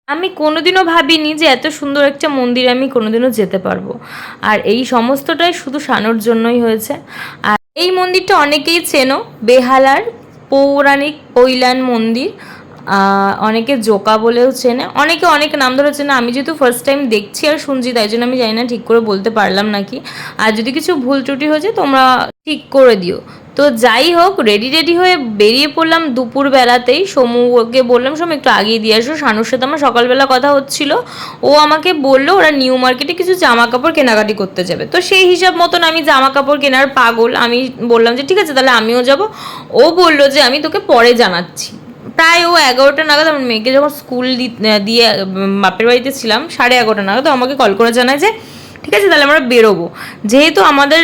আমি কোনোদিনও ভাবিনি যে এত সুন্দর একটা মন্দিরে আমি কোনোদিনও যেতে পারবো। আর এই সমস্তটাই শুধু শানুর জন্যই হয়েছে। আর এই মন্দিরটা অনেকেই চেনো, বেহালার পৌরাণিক পৈলান মন্দির। অনেকে জোকা বলেও চেনে, অনেকে অনেক নাম ধরে চেনে। আমি যেহেতু ফার্স্ট টাইম দেখছি আর শুনছি, তাই জন্য আমি জানি না, ঠিক করে বলতে পারলাম নাকি। আর যদি কিছু ভুল ত্রুটি হয়েছে তোমরা ঠিক করে দিও। তো যাই হোক, রেডি হয়ে বেরিয়ে পড়লাম দুপুরবেলাতেই। সমুকে বললাম সমু একটু আগিয়ে দিয়ে আসো, শানুর সাথে আমার সকালবেলা কথা হচ্ছিল। ও আমাকে বললো ওরা নিউ মার্কেটে কিছু জামা কাপড় কেনাকাটি করতে যাবে। তো সেই হিসাব মতন আমি জামা কাপড় কেনার পাগল, আমি বললাম যে ঠিক আছে তাহলে আমিও যাব। ও বললো যে আমি তোকে পরে জানাচ্ছি। প্রায় ও 11টা নাগাদ, আমার মেয়েকে যখন স্কুল দিয়ে বাপের বাড়িতে ছিলাম 11:30 নাগাদ, তো আমাকে কল করে জানায় যে ঠিক আছে তাহলে আমরা বেরোবো। যেহেতু আমাদের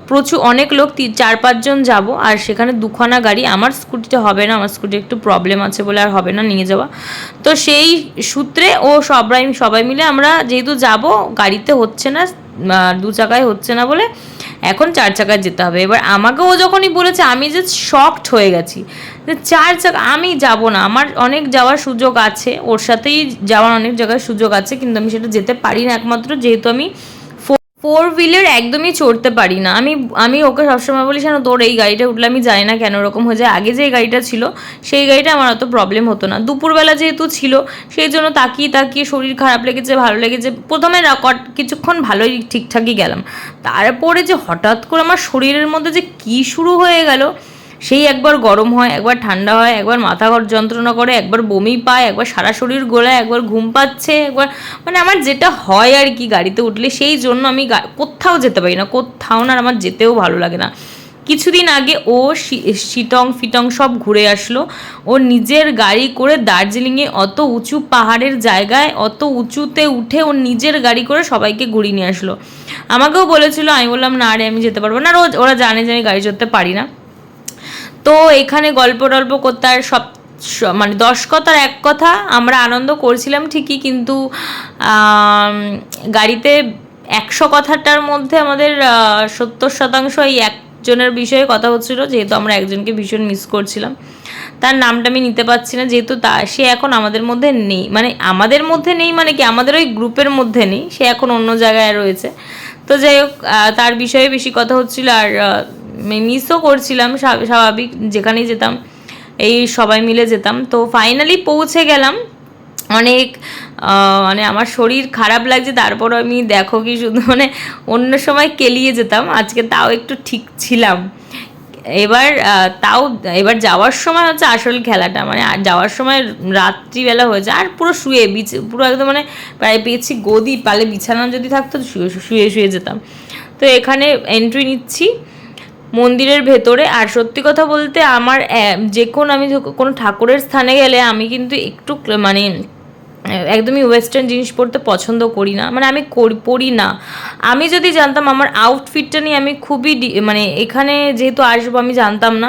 প্রচুর অনেক লোক, 4-5 জন যাব, আর সেখানে দুখানা গাড়ি, আমার স্কুটিটা হবে না, আমার স্কুটি একটু প্রবলেম আছে বলে আর হবে না নিয়ে যাওয়া। তো সেই সূত্রে ও সবাই মিলে আমরা যেহেতু যাব, গাড়িতে হচ্ছে না, 2 চাকায় হচ্ছে না বলে এখন 4 চাকায় যেতে হবে। এবার আমাকে ও যখনই বলেছে আমি যে শকড হয়ে গেছি যে 4 চাকা আমি যাব না। আমার অনেক যাওয়ার সুযোগ আছে, ওর সাথেই যাওয়ার অনেক জায়গায় সুযোগ আছে, কিন্তু আমি সেটা যেতে পারি না একমাত্র যেহেতু আমি 4 হুইলার একদমই চড়তে পারি না। আমি ওকে সবসময় বলি যেন তোর এই গাড়িটা উঠলে আমি জানি না কেন ওরকম হয়ে যায়। আগে যে গাড়িটা ছিল সেই গাড়িটা আমার অত প্রবলেম হতো না। দুপুরবেলা যেহেতু ছিল সেই জন্য তাকিয়ে শরীর খারাপ লেগেছে, ভালো লেগেছে। প্রথমে কিছুক্ষণ ভালোই ঠিকঠাকই গেলাম, তারপরে যে হঠাৎ করে আমার শরীরের মধ্যে যে কী শুরু হয়ে গেল, সেই একবার গরম হয়, একবার ঠান্ডা হয়, একবার মাথা যন্ত্রণা করে, একবার বমি পায়, একবার সারা শরীর গোলায়, একবার ঘুম পাচ্ছে, একবার মানে আমার যেটা হয় আর কি গাড়িতে উঠলে। সেই জন্য আমি কোথাও যেতে পারি না, কোথাও না, আমার যেতেও ভালো লাগে না। কিছুদিন আগে ও ফিটং সব ঘুরে আসলো। ও নিজের গাড়ি করে দার্জিলিংয়ে অত উঁচু পাহাড়ের জায়গায় অত উঁচুতে উঠে ও নিজের গাড়ি করে সবাইকে ঘুরিয়ে নিয়ে আসলো। আমাকেও বলেছিল, আমি বললাম না রে আমি যেতে পারবো না। ওরা জানে যে আমি গাড়ি চড়তে পারি না। তো এখানে গল্প টল্প করতে আর মানে 10 কথার 1 কথা, আমরা আনন্দ করছিলাম ঠিকই, কিন্তু গাড়িতে 100 কথাটার মধ্যে আমাদের 70% এই একজনের বিষয়ে কথা হচ্ছিল, যেহেতু আমরা একজনকে ভীষণ মিস করছিলাম। তার নামটা আমি নিতে পারছি না, যেহেতু সে এখন আমাদের মধ্যে নেই, মানে আমাদের মধ্যে নেই মানে কি আমাদের ওই গ্রুপের মধ্যে নেই, সে এখন অন্য জায়গায় রয়েছে। তো যাই হোক, তার বিষয়ে বেশি কথা হচ্ছিল, আর মিসও করছিলাম স্বাভাবিক, যেখানেই যেতাম এই সবাই মিলে যেতাম। তো ফাইনালি পৌঁছে গেলাম। অনেক মানে আমার শরীর খারাপ লাগছে, তারপরও আমি দেখো কি শুধু মানে অন্য সময় কেলিয়ে যেতাম, আজকে তাও একটু ঠিক ছিলাম। এবার যাওয়ার সময় হচ্ছে আসল খেলাটা, মানে যাওয়ার সময় রাত্রিবেলা হয়েছে আর পুরো পুরো একদম মানে প্রায় পেয়েছি গদি, পালে বিছানা যদি থাকতো শুয়ে যেতাম। তো এখানে এন্ট্রি নিচ্ছি মন্দিরের ভেতরে। আর সত্যি কথা বলতে আমার আমি কোনো ঠাকুরের স্থানে গেলে আমি কিন্তু একটু মানে একদমই ওয়েস্টার্ন জিনিস পরতে পছন্দ করি না, মানে আমি পরি না। আমি যদি জানতাম আমার আউটফিটটা নিয়ে আমি খুবই মানে এখানে যেহেতু আসবো আমি জানতাম না,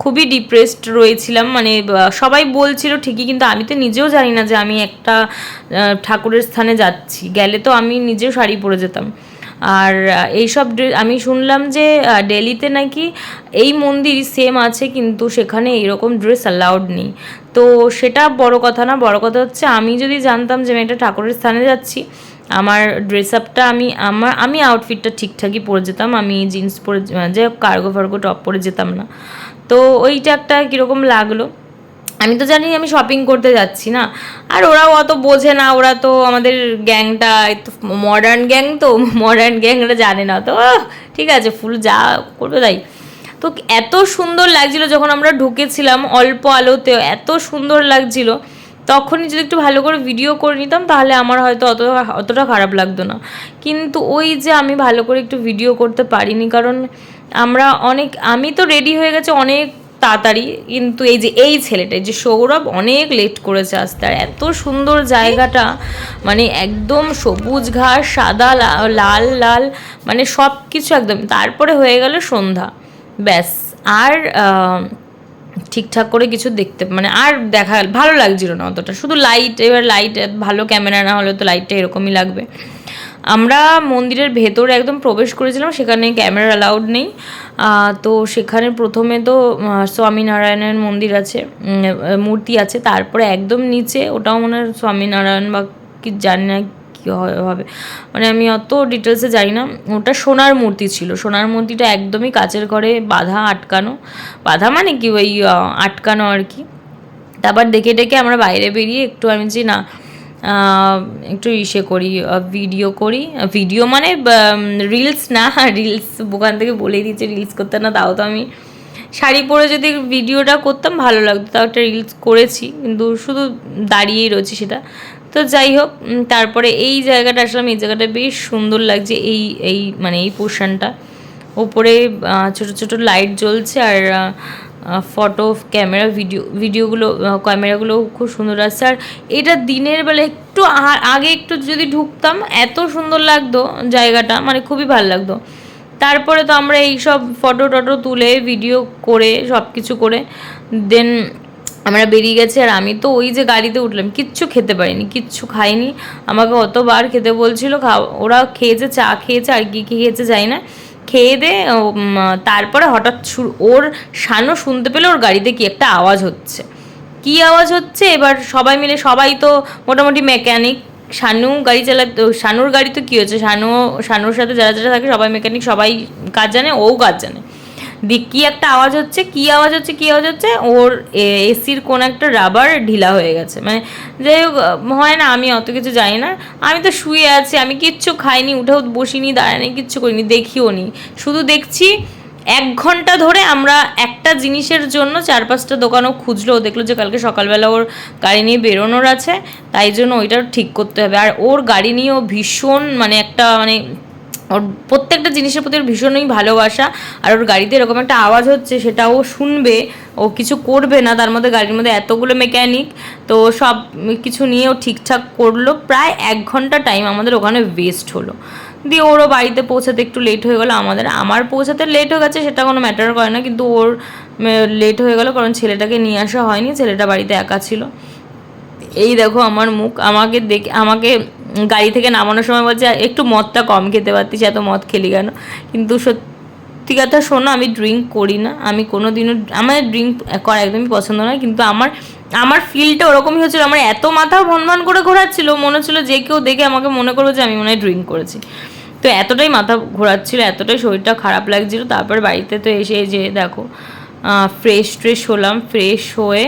খুবই ডিপ্রেসড রয়েছিলাম। মানে সবাই বলছিল ঠিকই, কিন্তু আমি তো নিজেও জানি না যে আমি একটা ঠাকুরের স্থানে যাচ্ছি, গেলে তো আমি নিজেও শাড়ি পরে যেতাম। আর এইসব আমি শুনলাম যে দিল্লিতে নাকি এই মন্দির সেম আছে, কিন্তু সেখানে এইরকম ড্রেস অ্যালাউড নেই। তো সেটা বড় কথা না, বড় কথা হচ্ছে আমি যদি জানতাম যে আমি একটা ঠাকুরের স্থানে যাচ্ছি, আমার ড্রেস আপটা আমি আউটফিটটা ঠিকঠাকই পরে যেতাম। আমি জিন্স পরে যে কার্গো ফার্গো টপ পরে যেতাম না। তো ওইটা একটা কীরকম লাগলো। আমি তো জানি আমি শপিং করতে যাচ্ছি না, আর ওরাও অত বোঝে না, ওরা তো আমাদের গ্যাংটা একটু মডার্ন গ্যাং ওরা জানে না তো। ঠিক আছে, ফুল যা করবে তাই। তো এত সুন্দর লাগছিল যখন আমরা ঢুকেছিলাম অল্প আলোতেও, এত সুন্দর লাগছিল। তখনই যদি একটু ভালো করে ভিডিও করে নিতাম তাহলে আমার হয়তো অতটা খারাপ লাগতো না, কিন্তু ওই যে আমি ভালো করে একটু ভিডিও করতে পারিনি, কারণ আমি তো রেডি হয়ে গেছে অনেক তাড়াতাড়ি, কিন্তু এই ছেলেটা যে সৌরভ অনেক লেট করেছে আসতে। আর এত সুন্দর জায়গাটা, মানে একদম সবুজ ঘাস, সাদা লাল লাল, মানে সব কিছু একদম। তারপরে হয়ে গেল সন্ধ্যা, ব্যাস। আর ঠিকঠাক করে কিছু দেখতে মানে আর দেখা ভালো লাগছিল না অতটা, শুধু লাইট, এবার লাইট ভালো ক্যামেরা না হলে তো লাইটটা এরকমই লাগবে। আমরা মন্দিরের ভেতরে একদম প্রবেশ করেছিলাম, সেখানে ক্যামেরা অ্যালাউড নেই। তো সেখানে প্রথমে তো স্বামীনারায়ণের মন্দির আছে, মূর্তি আছে, তারপরে একদম নিচে ওটাও মনে হয় স্বামীনারায়ণ বা কি জানি না কী হবে, মানে আমি অত ডিটেলসে জানি না। ওটা সোনার মূর্তি ছিল, সোনার মূর্তিটা একদমই কাচের ঘরে বাঁধা, আটকানো, বাঁধা মানে কি ওই আটকানো আর কি। তারপর দেখে ডেকে আমরা বাইরে বেরিয়ে একটু আমি যে না একটু ভিডিও করি, ভিডিও মানে রিলস না, রিলস ওখান থেকে বলেই দিচ্ছে রিলস করতে না, তাও তো আমি শাড়ি পরে যদি ভিডিওটা করতাম ভালো লাগতো, তাও একটা রিলস করেছি, কিন্তু শুধু দাঁড়িয়েই রয়েছি সেটা। তো যাই হোক, তারপরে এই জায়গাটা আসলাম, এই জায়গাটা বেশ সুন্দর লাগছে, এই এই মানে এই পোর্শনটা। ওপরে ছোটো ছোটো লাইট জ্বলছে, আর ফটো ক্যামেরা ক্যামেরাগুলো খুব সুন্দর আসছে। আর এটা দিনের বেলা একটু আগে একটু যদি ঢুকতাম এত সুন্দর লাগতো জায়গাটা, মানে খুবই ভালো লাগতো। তারপরে তো আমরা এই সব ফটো টটো তুলে ভিডিও করে সব কিছু করে দেন আমরা বেরিয়ে গেছি। আর আমি তো ওই যে গাড়িতে উঠলাম, কিচ্ছু খেতে পারিনি, কিচ্ছু খাইনি। আমাকে অতবার খেতে বলছিল, ওরা খেয়েছে, চা খেয়েছে, আর কী খেয়েছে যাই না, খেয়ে দে। তারপরে হঠাৎ ওর শানু শুনতে পেলে ওর গাড়িতে কি একটা আওয়াজ হচ্ছে, কি আওয়াজ হচ্ছে। এবার সবাই মিলে, সবাই তো মোটামুটি মেকানিক, শানু গাড়ি চালাতে, শানুর গাড়ি তো কী হচ্ছে, শানুর সাথে যারা যারা থাকে সবাই মেকানিক, সবাই কাজ জানে, ও কাজ জানে। কী একটা আওয়াজ হচ্ছে, কী আওয়াজ হচ্ছে, ওর এসির কোন একটা রাবার ঢিলা হয়ে গেছে, মানে যাই হোক হয় না, আমি অত কিছু জানি না। আমি তো শুয়ে আছি, আমি কিচ্ছু খাইনি, উঠেও বসিনি, দাঁড়ানি, কিচ্ছু করিনি, দেখিও নি, শুধু দেখছি 1 ঘন্টা ধরে আমরা একটা জিনিসের জন্য 4-5টা দোকানও খুঁজলো। ও দেখলো যে কালকে সকালবেলা ওর গাড়ি নিয়ে বেরোনোর আছে, তাই জন্য ওইটা ঠিক করতে হবে। আর ওর গাড়ি নিয়েও ভীষণ মানে একটা মানে ওর প্রত্যেকটা জিনিসের প্রতি ওর ভীষণই ভালোবাসা। আর ওর গাড়িতে এরকম একটা আওয়াজ হচ্ছে, সেটা ও শুনবে, ও কিছু করবে না, তার মধ্যে গাড়ির মধ্যে এতগুলো মেকানিক, তো সব কিছু নিয়ে ও ঠিকঠাক করলো। প্রায় 1 ঘন্টা টাইম আমাদের ওখানে ওয়েস্ট হলো। দিয়ে ওরও বাড়িতে পৌঁছাতে একটু লেট হয়ে গেলো, আমার পৌঁছাতে লেট হয়ে গেছে সেটা কোনো ম্যাটার করে না, কিন্তু ওর লেট হয়ে গেলো, কারণ ছেলেটাকে নিয়ে আসা হয়নি, ছেলেটা বাড়িতে একা ছিল। এই দেখো আমার মুখ, আমাকে গাড়ি থেকে নামানোর সময় বলছে একটু মদটা কম খেতে পারতিস, এত মদ খেলি কেন। কিন্তু সত্যি কথা শোনো, আমি ড্রিঙ্ক করি না, আমি কোনো দিনও, আমার ড্রিঙ্ক করা একদমই পছন্দ নয়, কিন্তু আমার ফিলটা ওরকমই হচ্ছিলো, আমার এত মাথা ভন করে ঘোরাচ্ছিল, মনে হচ্ছিলো যে কেউ দেখে আমাকে মনে করবো যে আমি মনে হয় ড্রিঙ্ক করেছি। তো এতটাই মাথা ঘোরাচ্ছিলো, এতটাই শরীরটা খারাপ লাগছিলো। তারপর বাড়িতে তো এসে যে দেখো ফ্রেশ হলাম, ফ্রেশ হয়ে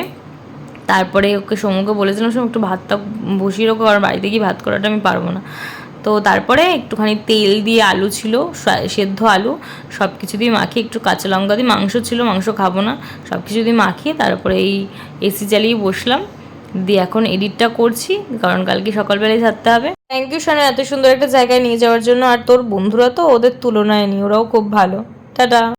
তারপরে ওকে সমুকে বলেছিলাম একটু ভাতটা বসিয়ে রাখো, আর বাড়িতে গিয়ে ভাত করাটা আমি পারবো না। তো তারপরে একটুখানি তেল দিয়ে, আলু ছিল সেদ্ধ আলু, সব কিছু দিয়ে মাখিয়ে, একটু কাঁচা লঙ্কা দিয়ে, মাংস ছিল, মাংস খাবো না, সব কিছু দিয়ে মাখিয়ে তারপরে এই এসি চালিয়ে বসলাম। দিয়ে এখন এডিটটা করছি, কারণ কালকে সকালবেলায় ছাড়তে হবে। থ্যাংক ইউ শানু এত সুন্দর একটা জায়গায় নিয়ে যাওয়ার জন্য। আর তোর বন্ধুরা তো ওদের তুলনায় নেই, ওরাও খুব ভালো। টাটা।